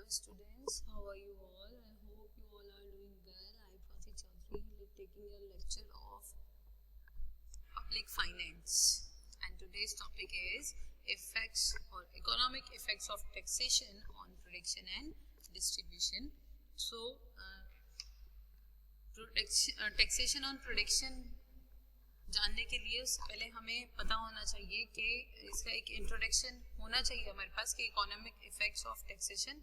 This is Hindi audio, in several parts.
students, how are you all? I hope you all are doing well. I'm Pati Chaudhary taking a lecture of public finance, and today's topic is effects or economic effects of taxation on production and distribution. So taxation on production जानने के लिए उससे पहले हमें पता होना चाहिए कि इसका एक इंट्रोडक्शन होना चाहिए हमारे पास कि इकोनॉमिक इफेक्ट्स ऑफ टैक्सेशन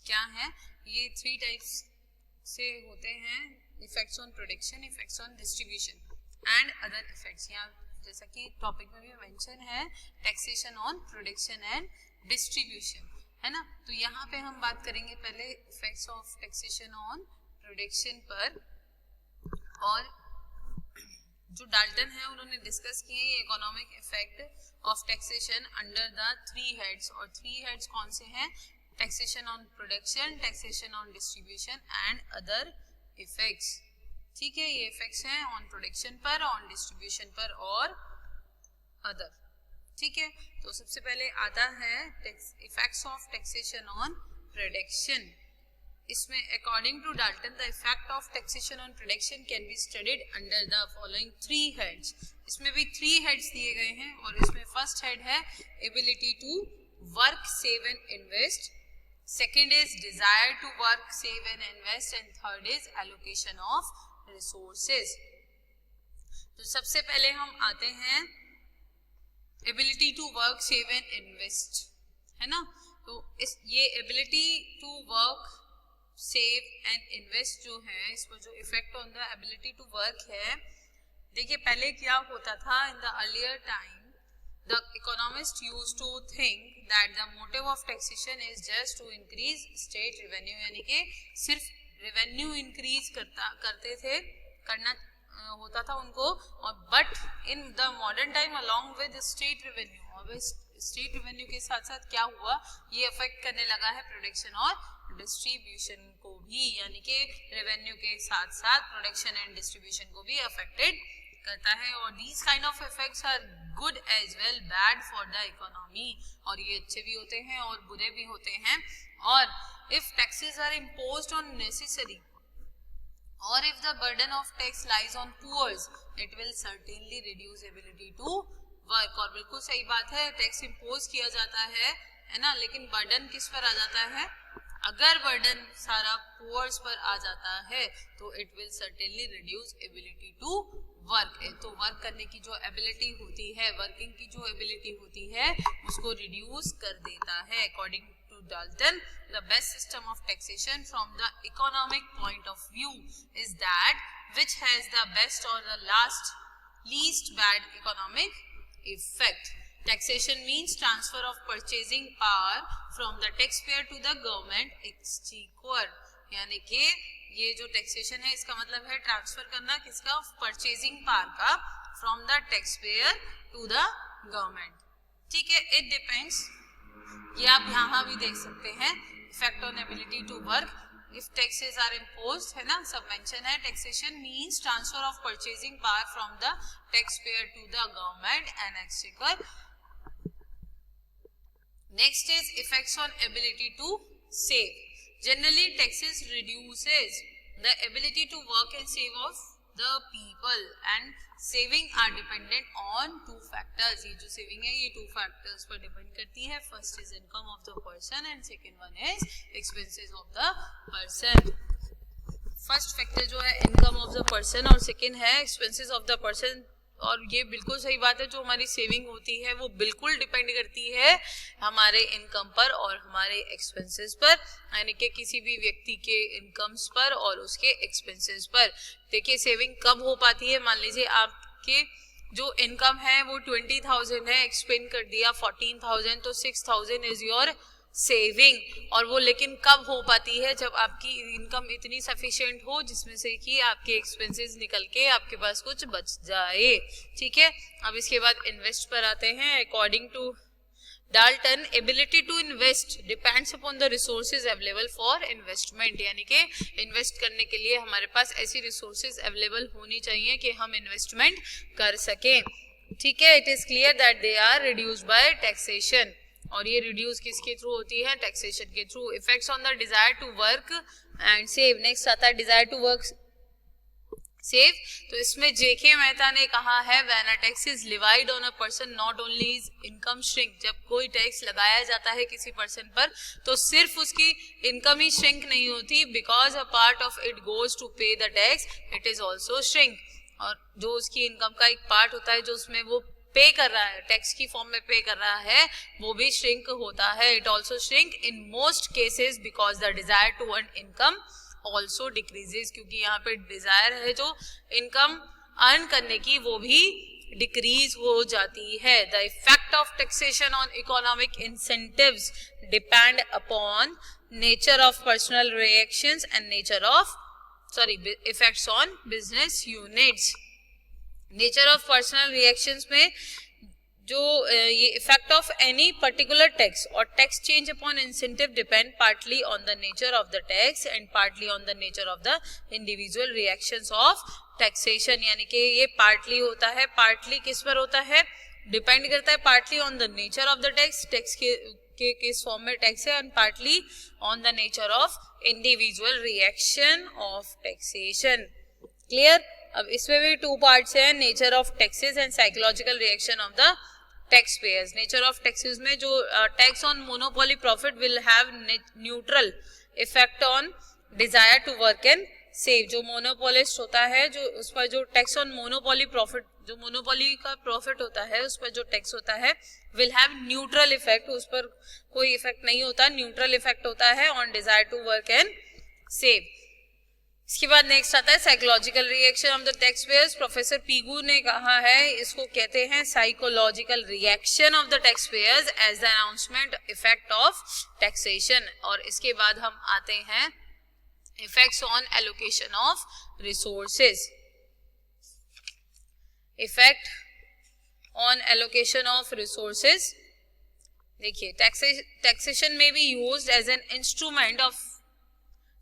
क्या है। ये 3 टाइप्स से होते हैं, effects on production, effects on distribution and other effects. यहाँ जैसा कि टॉपिक में भी मेंशन है, taxation on production and distribution, है ना। तो यहाँ पे हम बात करेंगे पहले effects of taxation on production पर, और जो डाल्टन है उन्होंने डिस्कस किए ये economic effect of taxation under the 3 heads, और 3 हेड्स कौन से हैं? Taxation on production, taxation on distribution and other effects. ठीक है, ये इफेक्ट्स हैं ऑन प्रोडक्शन पर, ऑन डिस्ट्रीब्यूशन पर और अदर। ठीक है, तो सबसे पहले आता है effects of taxation on production. इसमें according to Dalton the effect of taxation on production can be studied under the following 3 heads. इसमें भी 3 हेड्स दिए गए हैं, और इसमें फर्स्ट हेड है ability to work, save and invest, second is desire to work, save and invest, and third is allocation of resources. तो सबसे पहले हम आते हैं ability to work, save and invest, है ना। तो ये ability to work, save and invest जो है, इस पर जो effect on the ability to work है, देखिए पहले क्या होता था, in the earlier time the economist used to think that the motive of taxation is just to increase state revenue, यानी कि सिर्फ रेवेन्यू इंक्रीज करते थे, करना होता था उनको। और but in the modern time along with state revenue, और स्टेट रेवेन्यू के साथ साथ क्या हुआ, ये अफेक्ट करने लगा है प्रोडक्शन और डिस्ट्रीब्यूशन को भी, यानी कि रेवेन्यू के साथ साथ प्रोडक्शन एंड डिस्ट्रीब्यूशन को भी अफेक्टेड करता है। और these kind of effects are good as well bad for the economy, और ये अच्छे भी होते हैं और बुरे भी होते हैं। और if taxes are imposed on necessary, और if the burden of tax lies on poors, it will certainly reduce ability to work. और बिल्कुल सही बात है, टैक्स इम्पोज किया जाता है ना, लेकिन बर्डन किस पर आ जाता है? अगर बर्डन सारा पुअर्स पर आ जाता है तो it will certainly reduce ability to work. तो वर्क करने की जो एबिलिटी होती है, वर्किंग की जो एबिलिटी होती है, उसको रिड्यूस कर देता है। According to Dalton, the best system of taxation from the economic point of view is that which has the best or the least bad economic effect. Taxation means transfer of purchasing power from the taxpayer to the government exchequer, यानी कि ये जो टैक्सेशन है इसका मतलब है ट्रांसफर करना किसका? परचेजिंग पावर का, from the taxpayer to the government. ठीक है, इट डिपेंड्स, ये आप यहाँ भी देख सकते हैं, effect on ability to work if taxes are imposed, है ना, सब मेंशन है। taxation means transfer of purchasing power from the taxpayer to the government and exchequer. Next is effects on ability to save. Generally taxes reduces the ability to work and save of the people, and saving are dependent on 2 factors. ये जो saving है ये 2 factors पर डिपेंड करती है। First is income of the person and second one is expenses of the person. First factor जो है इनकम ऑफ द पर्सन, और सेकंड है एक्सपेंसेस ऑफ द पर्सन। और ये बिल्कुल सही बात है, जो हमारी सेविंग होती है वो बिल्कुल डिपेंड करती है हमारे इनकम पर और हमारे एक्सपेंसेस पर, यानी कि किसी भी व्यक्ति के इनकम्स पर और उसके एक्सपेंसेस पर। देखिए सेविंग कब हो पाती है, मान लीजिए आपके जो इनकम है वो 20,000 है, एक्सपेंड कर दिया 14,000, तो 6,000 इज योर सेविंग। और वो लेकिन कब हो पाती है? जब आपकी इनकम इतनी सफिशिएंट हो जिसमें से कि आपके एक्सपेंसेस निकल के आपके पास कुछ बच जाए। ठीक है, अब इसके बाद इन्वेस्ट पर आते हैं। According to Dalton, ability to invest depends upon the resources available for investment, यानी कि इन्वेस्ट करने के लिए हमारे पास ऐसी रिसोर्सेज अवेलेबल होनी चाहिए कि हम इन्वेस्टमेंट कर सकें। ठीक है, it is clear that they are reduced by taxation. और ये रिड्यूस किसके थ्रू होती है, टैक्सेशन के through. Effects on the desire to work and save, next आता है डिजायर टू वर्क सेव। तो इसमें जेके मेहता ने कहा है when a tax is levied on a person not only is income shrink, जब कोई टैक्स लगाया जाता है किसी पर्सन पर तो सिर्फ उसकी इनकम ही श्रिंक नहीं होती, because a part of it goes to pay the tax it is also shrink, और जो उसकी इनकम का एक पार्ट होता है जो उसमें वो पे कर रहा है, टैक्स की फॉर्म में पे कर रहा है, वो भी श्रिंक होता है। It also shrink in most cases because the desire to earn income also decreases, क्योंकि यहाँ पे डिजायर है जो इनकम अर्न करने की वो भी डिक्रीज हो जाती है। The effect of taxation on economic incentives depend upon nature of personal reactions and nature of effects on business units. Nature of personal reactions में जो ये effect of any particular tax or tax change upon incentive depend partly on the nature of the tax and partly on the nature of the individual reactions of taxation, यानी कि ये पार्टली होता है, पार्टली किस पर होता है, डिपेंड करता है partly on the nature of the tax, tax के किस फॉर्म में टैक्स है, and partly on the nature of individual reaction of taxation. Clear. अब इसमें भी टू पार्ट्स हैं, nature of taxes and psychological reaction of the tax payers. Nature of taxes में जो tax on monopoly profit will have neutral effect on desire to work and save. जो मोनोपोलिस्ट होता है, जो उस पर जो टैक्स ऑन मोनोपोली प्रॉफिट, जो मोनोपोली का प्रॉफिट होता है उस पर जो टैक्स होता है विल हैव न्यूट्रल इफेक्ट, उस पर कोई इफेक्ट नहीं होता, न्यूट्रल इफेक्ट होता है on desire to work and save. इसके बाद नेक्स्ट आता है psychological reaction of the tax payers. Professor Pigou ने कहा है इसको कहते हैं psychological reaction of the tax payers as the announcement effect of taxation. और इसके बाद हम आते हैं effects on allocation of resources. Effect on allocation of resources, देखिए टैक्सेशन में be used as an instrument of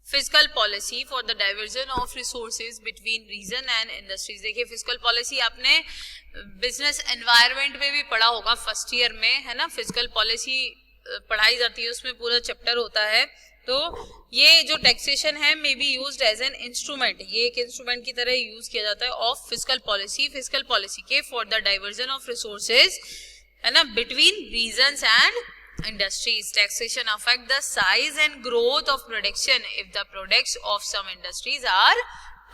fiscal policy for the diversion of resources between region and industries. देखिए फिजिकल पॉलिसी आपने बिजनेस एनवायरनमेंट में भी पढ़ा होगा फर्स्ट ईयर में, है ना, फिजिकल पॉलिसी पढ़ाई जाती है, उसमें पूरा चैप्टर होता है। तो ये जो टैक्सेशन है may be used as an instrument, ये एक इंस्ट्रूमेंट की तरह यूज किया जाता है ऑफ फिजिकल पॉलिसी के for the diversion of resources, है ना, between regions and industries. Taxation affect the size and growth of production. If the products of some industries are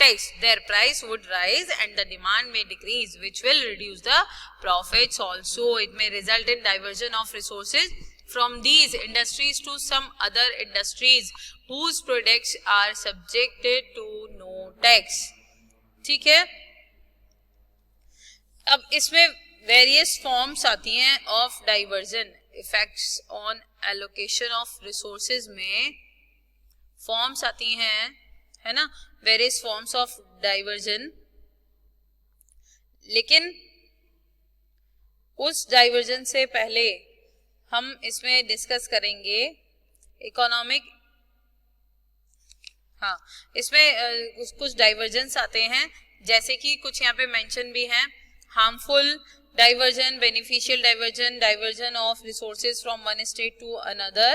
taxed, their price would rise and the demand may decrease, which will reduce the profits also. It may result in diversion of resources from these industries to some other industries whose products are subjected to no tax. ठीक है। अब इसमें वेरियस फॉर्म्स आती हैं of diversion. Effects on allocation of resources में फॉर्म्स आती हैं, है ना, वेरियस फॉर्म्स ऑफ डाइवर्जन। लेकिन उस डाइवर्जन से पहले हम इसमें डिस्कस करेंगे इकोनॉमिक, हाँ, इसमें कुछ डाइवर्जन्स आते हैं, जैसे कि कुछ यहाँ पे मेंशन भी हैं, harmful diversion, beneficial diversion, diversion of resources from one state to another,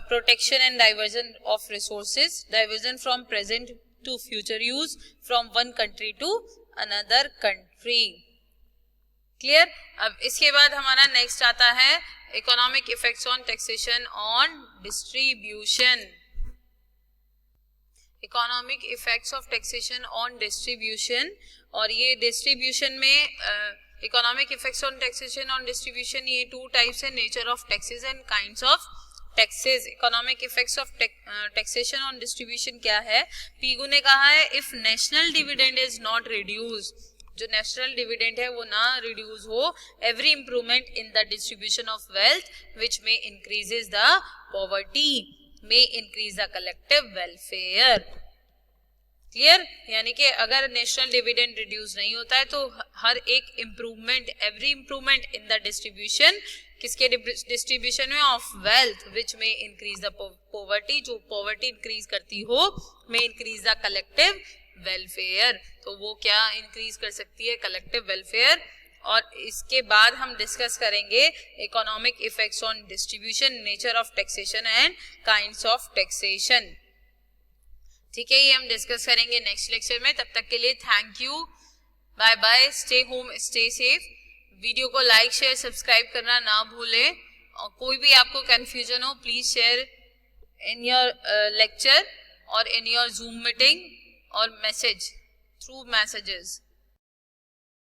protection and diversion of resources, diversion from present to future use, from one country to another country. Clear? अब इसके बाद हमारा नेक्स्ट आता है economic effects on taxation on distribution. Economic effects of taxation on distribution, और ये डिस्ट्रीब्यूशन में economic effects on taxation on distribution, ये टू टाइप्स है, nature of taxes and kinds of taxes. Economic effects of taxation on distribution क्या है? पीगू ने कहा है if national dividend is not reduce, जो नेशनल डिविडेंड है वो ना रिड्यूस हो, every improvement in the distribution of wealth विच में इंक्रीजेस द पॉवर्टी में increase the collective welfare. Clear? यानी कि अगर नेशनल डिविडेंड रिड्यूस नहीं होता है तो हर एक improvement, every improvement in the distribution, किसके डिस्ट्रीब्यूशन में, ऑफ वेल्थ विच में इंक्रीज द पॉवर्टी, जो पॉवर्टी इंक्रीज करती हो, में इंक्रीज द कलेक्टिव वेलफेयर। तो वो क्या इंक्रीज कर सकती है? Collective welfare. और इसके बाद हम डिस्कस करेंगे economic effects on distribution, nature of taxation and kinds of taxation. ठीक है, ये हम डिस्कस करेंगे नेक्स्ट लेक्चर में। तब तक के लिए thank you, bye bye, stay home, stay safe. Video को लाइक, शेयर, सब्सक्राइब करना ना भूलें, और कोई भी आपको कंफ्यूजन हो please share in your lecture और इन योर जूम मीटिंग और मैसेज थ्रू मैसेजेस।